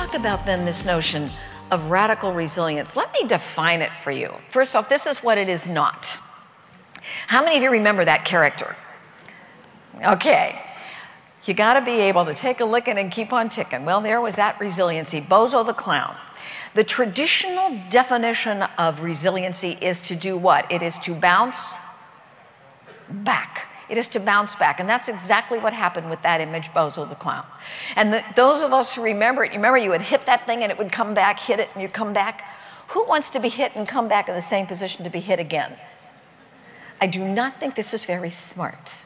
talk about then this notion of radical resilience. Let me define it for you. First off, this is what it is not. How many of you remember that character? Okay. You got to be able to take a licking and keep on ticking. Well, there was that resiliency, Bozo the Clown. The traditional definition of resiliency is to do what? It is to bounce back. It is to bounce back. And that's exactly what happened with that image, Bozo the Clown. And those of us who remember it, you remember you would hit that thing and it would come back, hit it and you'd come back. Who wants to be hit and come back in the same position to be hit again? I do not think this is very smart.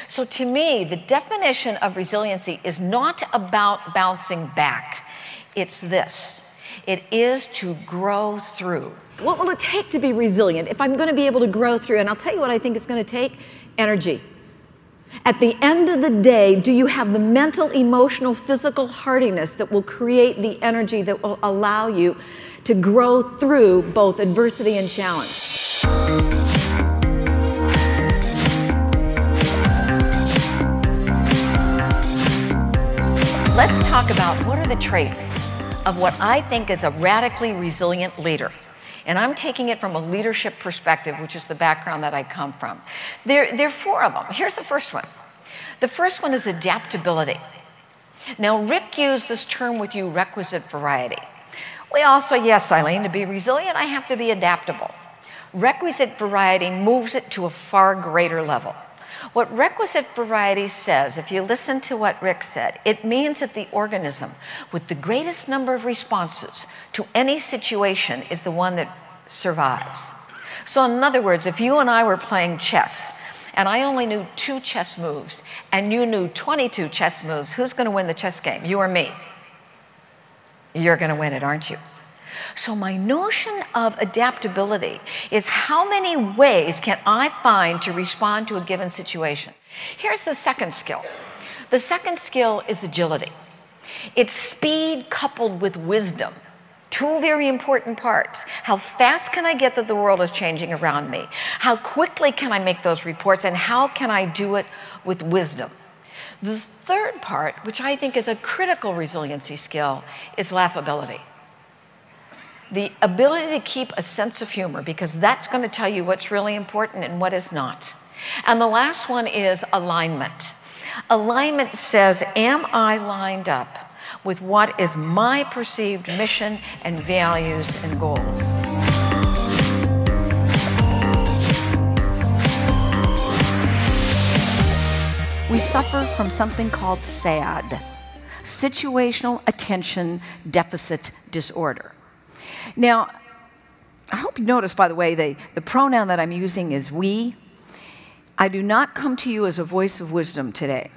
So to me, the definition of resiliency is not about bouncing back. It's this. It is to grow through. What will it take to be resilient if I'm going to be able to grow through? And I'll tell you what I think it's going to take. Energy. At the end of the day, do you have the mental, emotional, physical hardiness that will create the energy that will allow you to grow through both adversity and challenge? Let's talk about what are the traits of what I think is a radically resilient leader. And I'm taking it from a leadership perspective, which is the background that I come from. There are 4 of them. Here's the first one. The first one is adaptability. Now, Rick used this term with you, requisite variety. We all say, yes, Eileen, to be resilient, I have to be adaptable. Requisite variety moves it to a far greater level. What requisite variety says, if you listen to what Rick said, it means that the organism with the greatest number of responses to any situation is the one that survives. So in other words, if you and I were playing chess, and I only knew 2 chess moves, and you knew 22 chess moves, who's going to win the chess game, you or me? You're going to win it, aren't you? So my notion of adaptability is how many ways can I find to respond to a given situation? Here's the second skill. The second skill is agility. It's speed coupled with wisdom. 2 very important parts. How fast can I get that the world is changing around me? How quickly can I make those reports? And how can I do it with wisdom? The third part, which I think is a critical resiliency skill, is laughability. The ability to keep a sense of humor, because that's going to tell you what's really important and what is not. And the last one is alignment. Alignment says, am I lined up with what is my perceived mission and values and goals? We suffer from something called SAD, situational attention deficit disorder. Now, I hope you notice, by the way, the pronoun that I'm using is we. I do not come to you as a voice of wisdom today.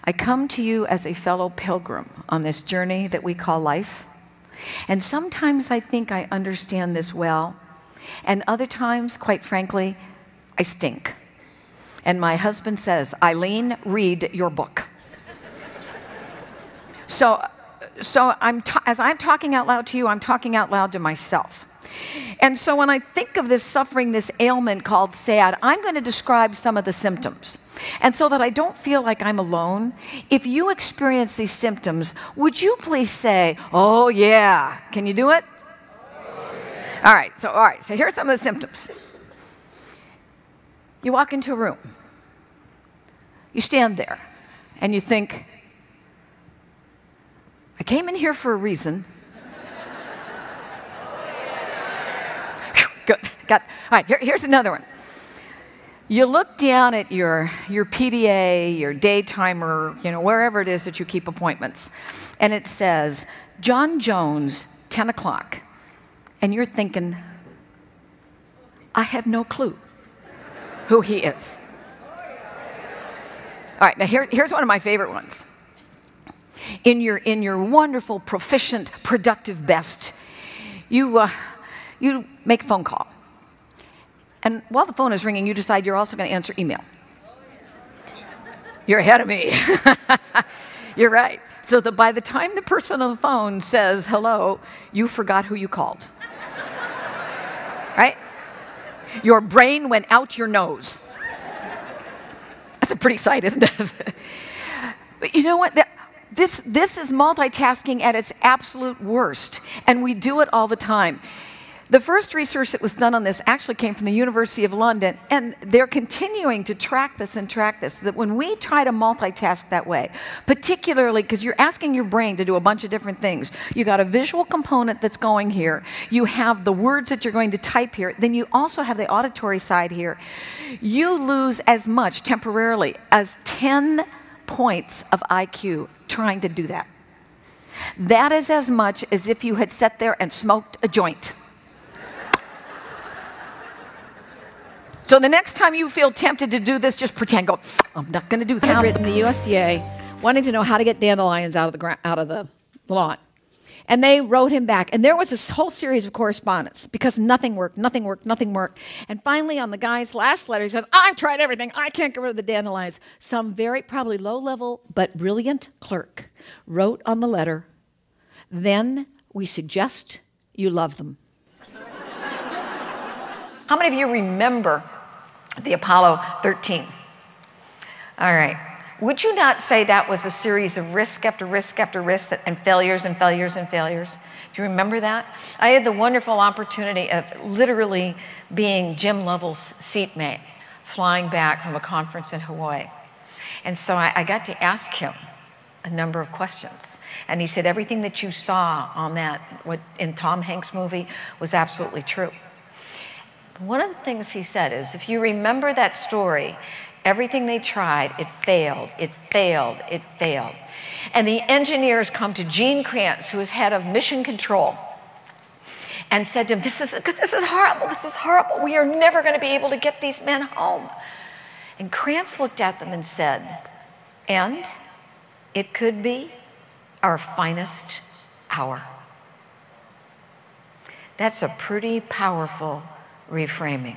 I come to you as a fellow pilgrim on this journey that we call life. And sometimes I think I understand this well, and other times, quite frankly, I stink. And my husband says, Eileen, read your book. So as I'm talking out loud to you, I'm talking out loud to myself. And so when I think of this suffering, this ailment called SAD, I'm going to describe some of the symptoms. And so that I don't feel like I'm alone, if you experience these symptoms, would you please say, oh yeah, can you do it? Oh, yeah. All right, so here's some of the symptoms. You walk into a room, you stand there, and you think, I came in here for a reason. Good, got it. All right, here's another one. You look down at your PDA, your day timer, wherever it is that you keep appointments, and it says, John Jones, 10 o'clock. And you're thinking, I have no clue who he is. All right, now here's one of my favorite ones. In your wonderful, proficient, productive best, you make a phone call. And while the phone is ringing, you decide you're also going to answer email. You're ahead of me. You're right. So that by the time the person on the phone says hello, you forgot who you called. Right? Your brain went out your nose. That's a pretty sight, isn't it? But you know what? This is multitasking at its absolute worst, and we do it all the time. The first research that was done on this actually came from the University of London, and they're continuing to track this, that when we try to multitask that way, particularly because you're asking your brain to do a bunch of different things. You got a visual component that's going here, you have the words that you're going to type here, then you also have the auditory side here. You lose as much temporarily as 10 points of IQ trying to do that. That is as much as if you had sat there and smoked a joint. So the next time you feel tempted to do this, just pretend, go, I'm not going to do that. I've written the USDA wanting to know how to get dandelions out of the lawn. And they wrote him back. And there was this whole series of correspondence because nothing worked, nothing worked, nothing worked. And finally, on the guy's last letter, he says, I've tried everything. I can't get rid of the dandelions. Some very probably low-level but brilliant clerk wrote on the letter, then we suggest you love them. How many of you remember the Apollo 13? All right. Would you not say that was a series of risk after risk after risk and failures and failures and failures? Do you remember that? I had the wonderful opportunity of literally being Jim Lovell's seatmate, flying back from a conference in Hawaii. And so I got to ask him a number of questions. And he said, everything that you saw on that, in Tom Hanks' movie, was absolutely true. One of the things he said is, if you remember that story, everything they tried, it failed, it failed, it failed. And the engineers come to Gene Kranz, who is head of mission control, and said to him, this is horrible, this is horrible. We are never going to be able to get these men home. And Kranz looked at them and said, and it could be our finest hour. That's a pretty powerful reframing.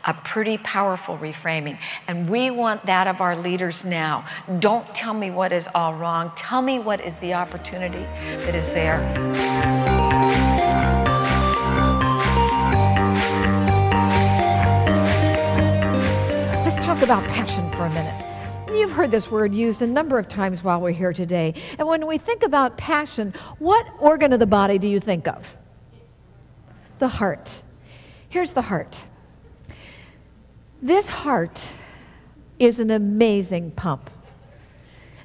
A pretty powerful reframing. And we want that of our leaders now. Don't tell me what is all wrong. Tell me what is the opportunity that is there. Let's talk about passion for a minute. You've heard this word used a number of times while we're here today. And when we think about passion, what organ of the body do you think of? The heart. Here's the heart. This heart is an amazing pump.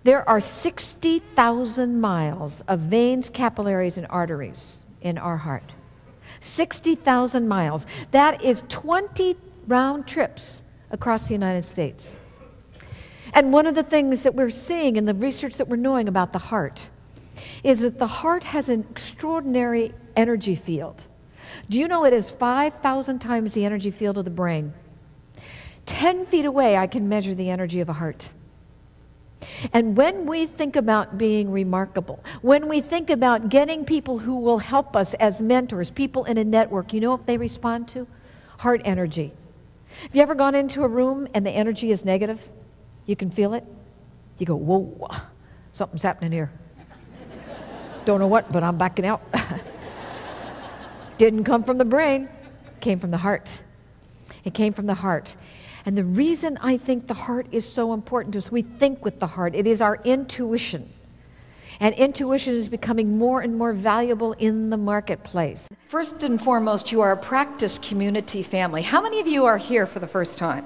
There are 60,000 miles of veins, capillaries, and arteries in our heart. 60,000 miles. That is 20 round trips across the United States. And one of the things that we're seeing in the research that we're knowing about the heart is that the heart has an extraordinary energy field. Do you know it is 5,000 times the energy field of the brain? 10 feet away, I can measure the energy of a heart. And when we think about being remarkable, when we think about getting people who will help us as mentors, people in a network, you know what they respond to? Heart energy. Have you ever gone into a room and the energy is negative? You can feel it? You go, whoa, something's happening here. Don't know what, but I'm backing out. Didn't come from the brain, came from the heart. It came from the heart. And the reason I think the heart is so important is we think with the heart. It is our intuition. And intuition is becoming more and more valuable in the marketplace. First and foremost, you are a practice community family. How many of you are here for the first time?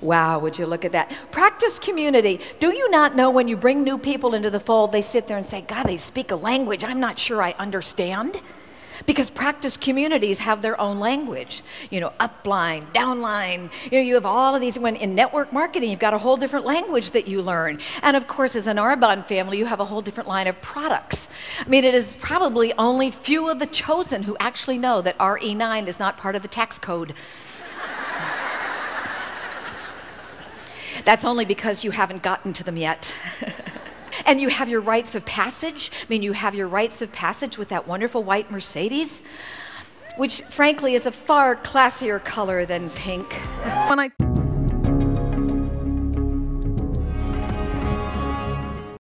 Wow, would you look at that. Practice community. Do you not know when you bring new people into the fold, they sit there and say, God, they speak a language I'm not sure I understand? Because practice communities have their own language. You know, upline, downline, you have all of these. When in network marketing, you've got a whole different language that you learn. And of course, as an Arbonne family, you have a whole different line of products. I mean, it is probably only few of the chosen who actually know that RE9 is not part of the tax code. That's only because you haven't gotten to them yet. And you have your rites of passage. I mean, you have your rites of passage with that wonderful white Mercedes, which frankly is a far classier color than pink. When I